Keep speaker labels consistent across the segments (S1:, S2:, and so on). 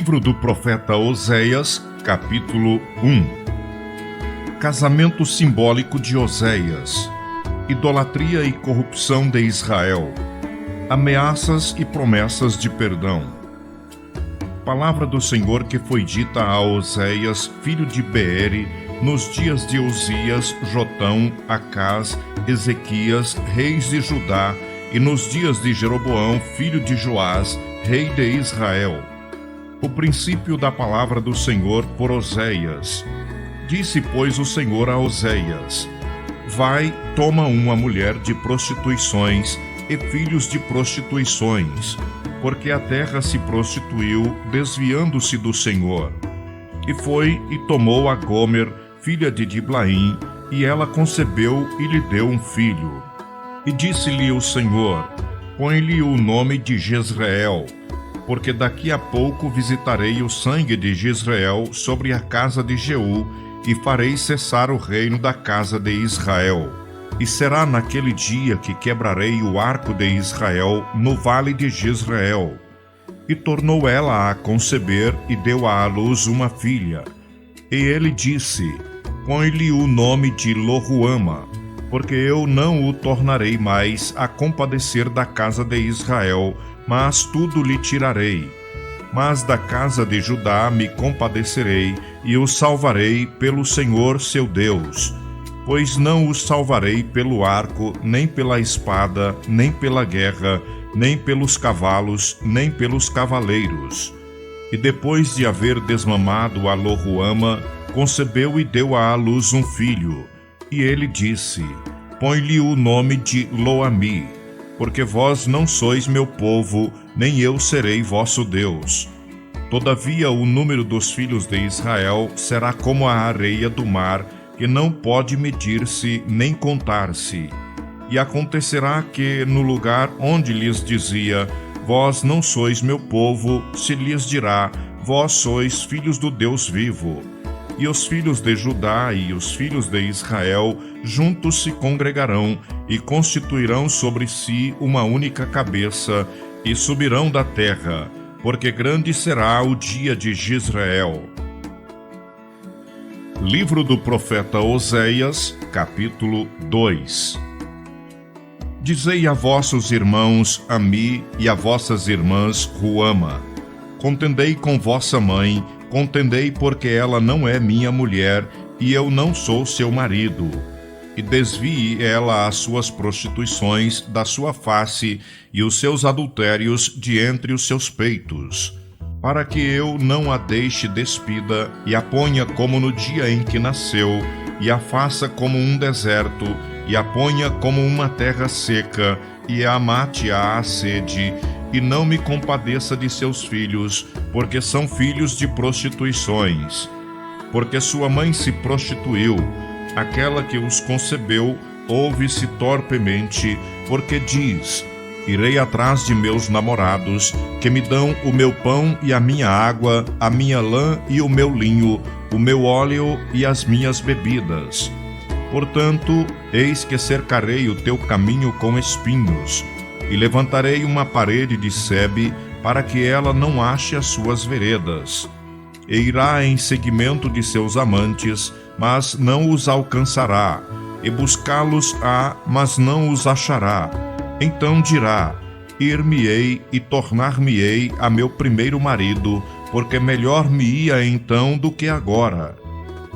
S1: Livro do profeta Oséias, capítulo 1. Casamento simbólico de Oséias. Idolatria e corrupção de Israel. Ameaças e promessas de perdão. Palavra do Senhor que foi dita a Oséias, filho de Beere, nos dias de Uzias, Jotão, Acás, Ezequias, reis de Judá, e nos dias de Jeroboão, filho de Joás, rei de Israel. O princípio da palavra do Senhor por Oséias. Disse, pois, o Senhor a Oséias: Vai, toma uma mulher de prostituições e filhos de prostituições, porque a terra se prostituiu, desviando-se do Senhor. E foi e tomou a Gomer, filha de Diblaim, e ela concebeu e lhe deu um filho. E disse-lhe o Senhor: Põe-lhe o nome de Jezreel, porque daqui a pouco visitarei o sangue de Jezreel sobre a casa de Jeú, e farei cessar o reino da casa de Israel. E será naquele dia que quebrarei o arco de Israel no vale de Jezreel. E tornou ela a conceber, e deu à luz uma filha. E ele disse: Põe-lhe o nome de Loruama, porque eu não o tornarei mais a compadecer da casa de Israel, mas tudo lhe tirarei. Mas da casa de Judá me compadecerei, e o salvarei pelo Senhor seu Deus. Pois não o salvarei pelo arco, nem pela espada, nem pela guerra, nem pelos cavalos, nem pelos cavaleiros. E depois de haver desmamado a Loruama, concebeu e deu à luz um filho. E ele disse: Põe-lhe o nome de Loami, porque vós não sois meu povo, nem eu serei vosso Deus. Todavia o número dos filhos de Israel será como a areia do mar, que não pode medir-se nem contar-se. E acontecerá que, no lugar onde lhes dizia: Vós não sois meu povo, se lhes dirá: Vós sois filhos do Deus vivo. E os filhos de Judá e os filhos de Israel juntos se congregarão e constituirão sobre si uma única cabeça e subirão da terra, porque grande será o dia de Jezreel. Livro do profeta Oséias, capítulo 2. Dizei a vossos irmãos Ami e a vossas irmãs Ruama: Contendei com vossa mãe, contendei porque ela não é minha mulher, e eu não sou seu marido. E desvie ela as suas prostituições da sua face e os seus adultérios de entre os seus peitos, para que eu não a deixe despida e a ponha como no dia em que nasceu, e a faça como um deserto, e a ponha como uma terra seca, e a mate à sede, e não me compadeça de seus filhos, porque são filhos de prostituições. Porque sua mãe se prostituiu, aquela que os concebeu ouve-se torpemente, porque diz: Irei atrás de meus namorados, que me dão o meu pão e a minha água, a minha lã e o meu linho, o meu óleo e as minhas bebidas. Portanto, eis que cercarei o teu caminho com espinhos, e levantarei uma parede de sebe, para que ela não ache as suas veredas. E irá em seguimento de seus amantes, mas não os alcançará, e buscá-los-á, mas não os achará. Então dirá: Ir-me-ei e tornar-me-ei a meu primeiro marido, porque melhor me ia então do que agora.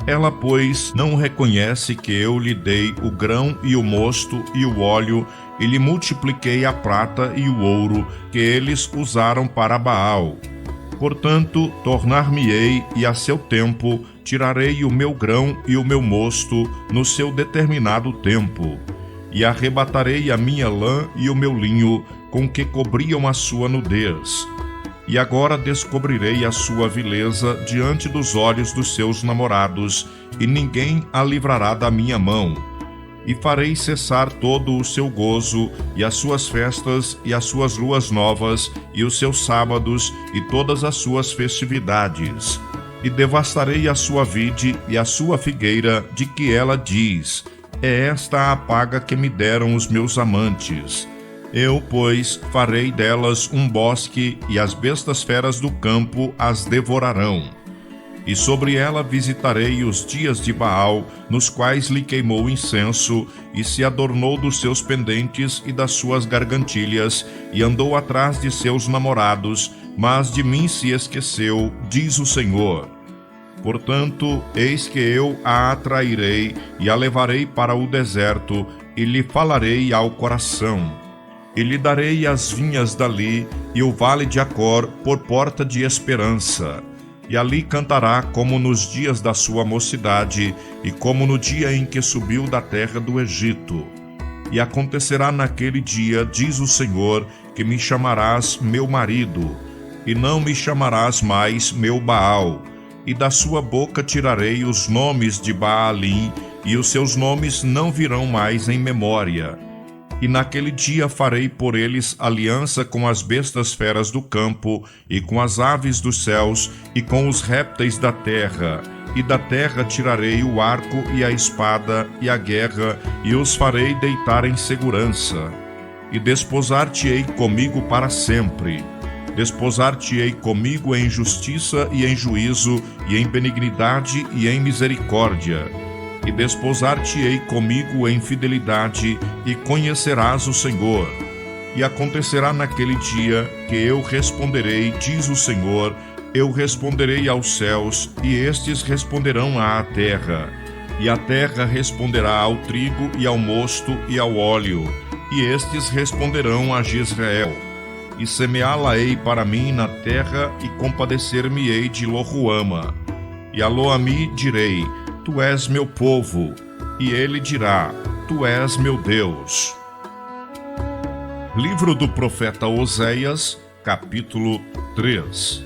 S1: Ela, pois, não reconhece que eu lhe dei o grão e o mosto e o óleo, e lhe multipliquei a prata e o ouro, que eles usaram para Baal. Portanto, tornar-me-ei, e a seu tempo tirarei o meu grão e o meu mosto no seu determinado tempo. E arrebatarei a minha lã e o meu linho, com que cobriam a sua nudez. E agora descobrirei a sua vileza diante dos olhos dos seus namorados, e ninguém a livrará da minha mão. E farei cessar todo o seu gozo, e as suas festas, e as suas luas novas, e os seus sábados, e todas as suas festividades. E devastarei a sua vide e a sua figueira, de que ela diz: É esta a paga que me deram os meus amantes. Eu, pois, farei delas um bosque, e as bestas feras do campo as devorarão. E sobre ela visitarei os dias de Baal, nos quais lhe queimou incenso, e se adornou dos seus pendentes e das suas gargantilhas, e andou atrás de seus namorados, mas de mim se esqueceu, diz o Senhor. Portanto, eis que eu a atrairei, e a levarei para o deserto, e lhe falarei ao coração. E lhe darei as vinhas dali, e o vale de Acor por porta de esperança. E ali cantará como nos dias da sua mocidade, e como no dia em que subiu da terra do Egito. E acontecerá naquele dia, diz o Senhor, que me chamarás meu marido, e não me chamarás mais meu Baal. E da sua boca tirarei os nomes de Baalim, e os seus nomes não virão mais em memória. E naquele dia farei por eles aliança com as bestas feras do campo, e com as aves dos céus, e com os répteis da terra. E da terra tirarei o arco e a espada e a guerra, e os farei deitar em segurança. E desposar-te-ei comigo para sempre. Desposar-te-ei comigo em justiça e em juízo, e em benignidade e em misericórdia. E desposar-te-ei comigo em fidelidade, e conhecerás o Senhor. E acontecerá naquele dia que eu responderei, diz o Senhor, eu responderei aos céus, e estes responderão à terra. E a terra responderá ao trigo e ao mosto e ao óleo, e estes responderão a Jezreel. E semeá-la-ei para mim na terra, e compadecer-me-ei de Lo-ruama. E a Lo-ammi direi, tu és meu povo, e ele dirá, tu és meu Deus. Livro do profeta Oséias, capítulo 3.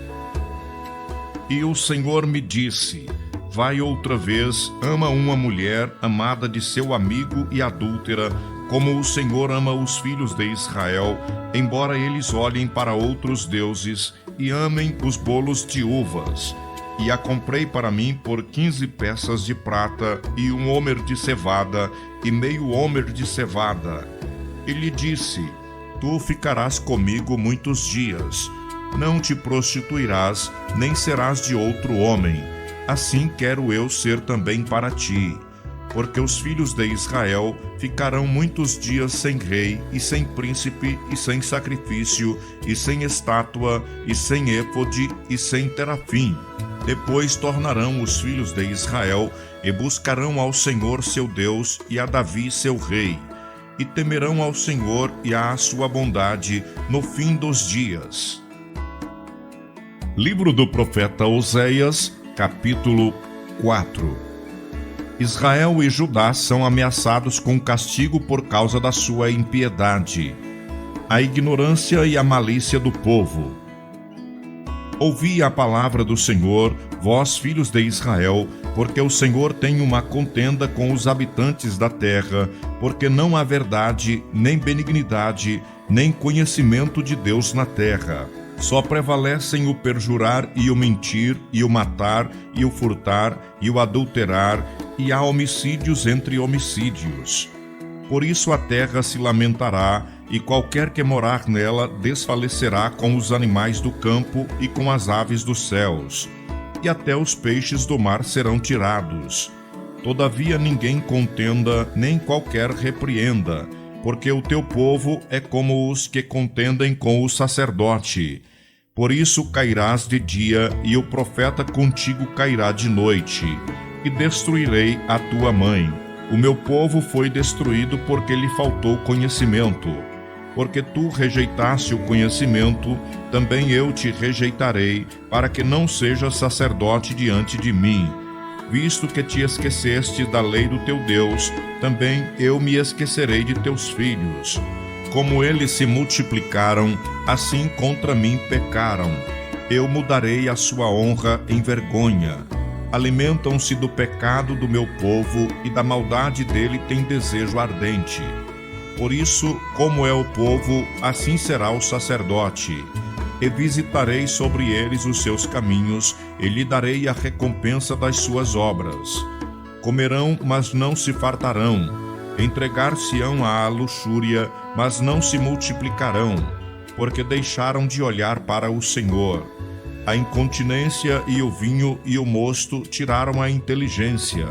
S1: E o Senhor me disse, vai outra vez, ama uma mulher amada de seu amigo e adúltera, como o Senhor ama os filhos de Israel, embora eles olhem para outros deuses e amem os bolos de uvas. E a comprei para mim por 15 peças de prata, e 1 homer de cevada, e meio homer de cevada. E lhe disse, tu ficarás comigo muitos dias, não te prostituirás, nem serás de outro homem. Assim quero eu ser também para ti. Porque os filhos de Israel ficarão muitos dias sem rei, e sem príncipe, e sem sacrifício, e sem estátua, e sem éfode, e sem terafim. Depois tornarão os filhos de Israel, e buscarão ao Senhor seu Deus, e a Davi seu rei. E temerão ao Senhor e à sua bondade no fim dos dias. Livro do profeta Oséias, capítulo 4. Israel e Judá são ameaçados com castigo por causa da sua impiedade, a ignorância e a malícia do povo. Ouvi a palavra do Senhor, vós filhos de Israel, porque o Senhor tem uma contenda com os habitantes da terra, porque não há verdade, nem benignidade, nem conhecimento de Deus na terra. Só prevalecem o perjurar e o mentir, e o matar, e o furtar, e o adulterar, e há homicídios entre homicídios. Por isso a terra se lamentará, e qualquer que morar nela desfalecerá com os animais do campo e com as aves dos céus. E até os peixes do mar serão tirados. Todavia ninguém contenda, nem qualquer repreenda, porque o teu povo é como os que contendem com o sacerdote. Por isso cairás de dia, e o profeta contigo cairá de noite, e destruirei a tua mãe. O meu povo foi destruído porque lhe faltou conhecimento. Porque tu rejeitaste o conhecimento, também eu te rejeitarei, para que não sejas sacerdote diante de mim. Visto que te esqueceste da lei do teu Deus, também eu me esquecerei de teus filhos. Como eles se multiplicaram, assim contra mim pecaram. Eu mudarei a sua honra em vergonha. Alimentam-se do pecado do meu povo, e da maldade dele têm desejo ardente. Por isso, como é o povo, assim será o sacerdote. E visitarei sobre eles os seus caminhos, e lhe darei a recompensa das suas obras. Comerão, mas não se fartarão. Entregar-se-ão à luxúria, mas não se multiplicarão, porque deixaram de olhar para o Senhor. A incontinência e o vinho e o mosto tiraram a inteligência.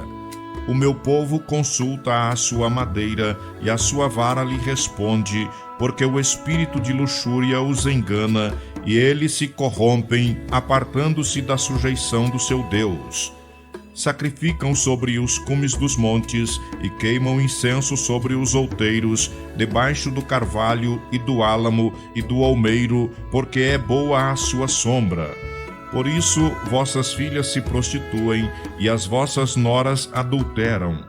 S1: O meu povo consulta a sua madeira, e a sua vara lhe responde, porque o espírito de luxúria os engana, e eles se corrompem, apartando-se da sujeição do seu Deus. Sacrificam sobre os cumes dos montes, e queimam incenso sobre os outeiros, debaixo do carvalho e do álamo e do almeiro, porque é boa a sua sombra. Por isso vossas filhas se prostituem, e as vossas noras adulteram.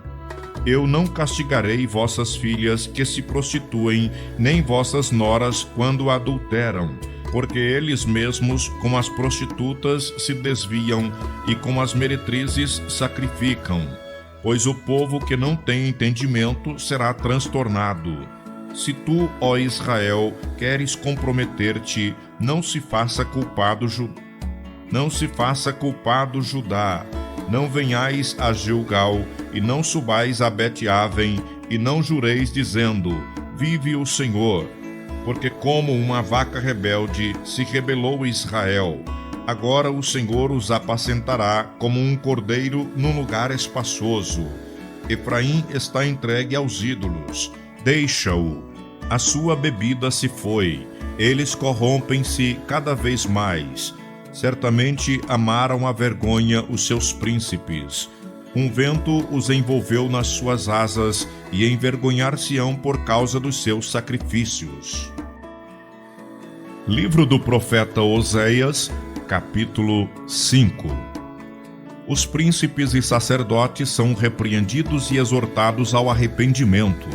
S1: Eu não castigarei vossas filhas que se prostituem, nem vossas noras quando adulteram, porque eles mesmos, com as prostitutas, se desviam, e com as meretrizes sacrificam. Pois o povo que não tem entendimento será transtornado. Se tu, ó Israel, queres comprometer-te, não se faça culpado Judá. Não venhais a Gilgal, e não subais a Bet-Aven, e não jureis dizendo, vive o Senhor. Porque como uma vaca rebelde se rebelou Israel, agora o Senhor os apacentará como um cordeiro num lugar espaçoso. Efraim está entregue aos ídolos, deixa-o. A sua bebida se foi, eles corrompem-se cada vez mais. Certamente amaram a vergonha os seus príncipes. Um vento os envolveu nas suas asas, e envergonhar-se-ão por causa dos seus sacrifícios. Livro do profeta Oséias, capítulo 5. Os príncipes e sacerdotes são repreendidos e exortados ao arrependimento.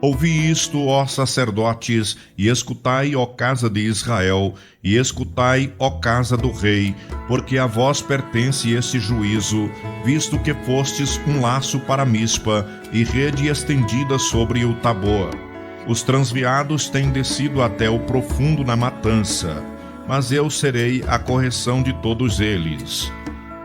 S1: Ouvi isto, ó sacerdotes, e escutai, ó casa de Israel, e escutai, ó casa do rei, porque a vós pertence esse juízo, visto que fostes um laço para Mispa, e rede estendida sobre o Tabor. Os transviados têm descido até o profundo na matança, mas eu serei a correção de todos eles.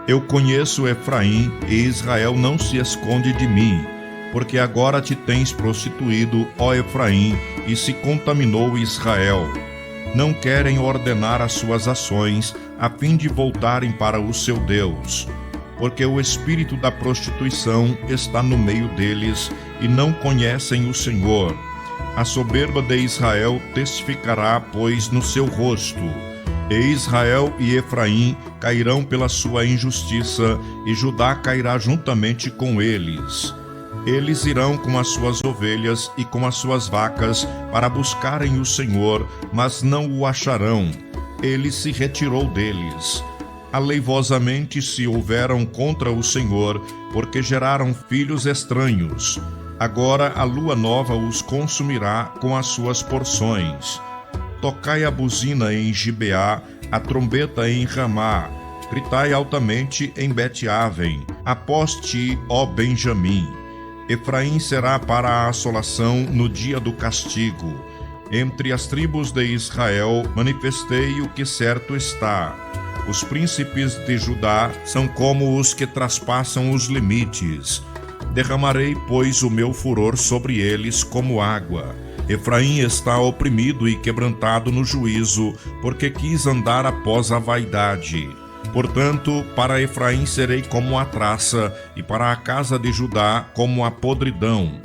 S1: Eu conheço Efraim, e Israel não se esconde de mim, porque agora te tens prostituído, ó Efraim, e se contaminou Israel. Não querem ordenar as suas ações, a fim de voltarem para o seu Deus. Porque o espírito da prostituição está no meio deles, e não conhecem o Senhor. A soberba de Israel testificará, pois, no seu rosto. E Israel e Efraim cairão pela sua injustiça, e Judá cairá juntamente com eles. Eles irão com as suas ovelhas e com as suas vacas para buscarem o Senhor, mas não o acharão. Ele se retirou deles. Aleivosamente se houveram contra o Senhor, porque geraram filhos estranhos. Agora a lua nova os consumirá com as suas porções. Tocai a buzina em Gibeá, a trombeta em Ramá. Gritai altamente em Bet-Aven. Após ti, ó Benjamim. Efraim será para a assolação no dia do castigo. Entre as tribos de Israel manifestei o que certo está. Os príncipes de Judá são como os que traspassam os limites. Derramarei, pois, o meu furor sobre eles como água. Efraim está oprimido e quebrantado no juízo, porque quis andar após a vaidade. Portanto, para Efraim serei como a traça, e para a casa de Judá como a podridão.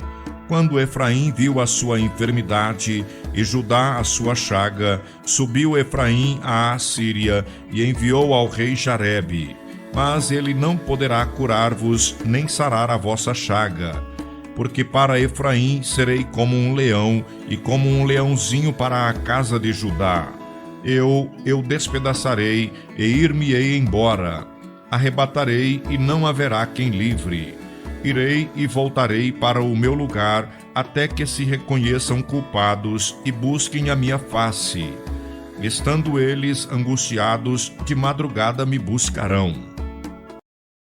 S1: Quando Efraim viu a sua enfermidade, e Judá a sua chaga, subiu Efraim à Assíria, e enviou ao rei Jarebe. Mas ele não poderá curar-vos, nem sarar a vossa chaga. Porque para Efraim serei como um leão, e como um leãozinho para a casa de Judá. Eu despedaçarei e ir-me-ei embora. Arrebatarei e não haverá quem livre. Irei e voltarei para o meu lugar, até que se reconheçam culpados e busquem a minha face. Estando eles angustiados, de madrugada me buscarão.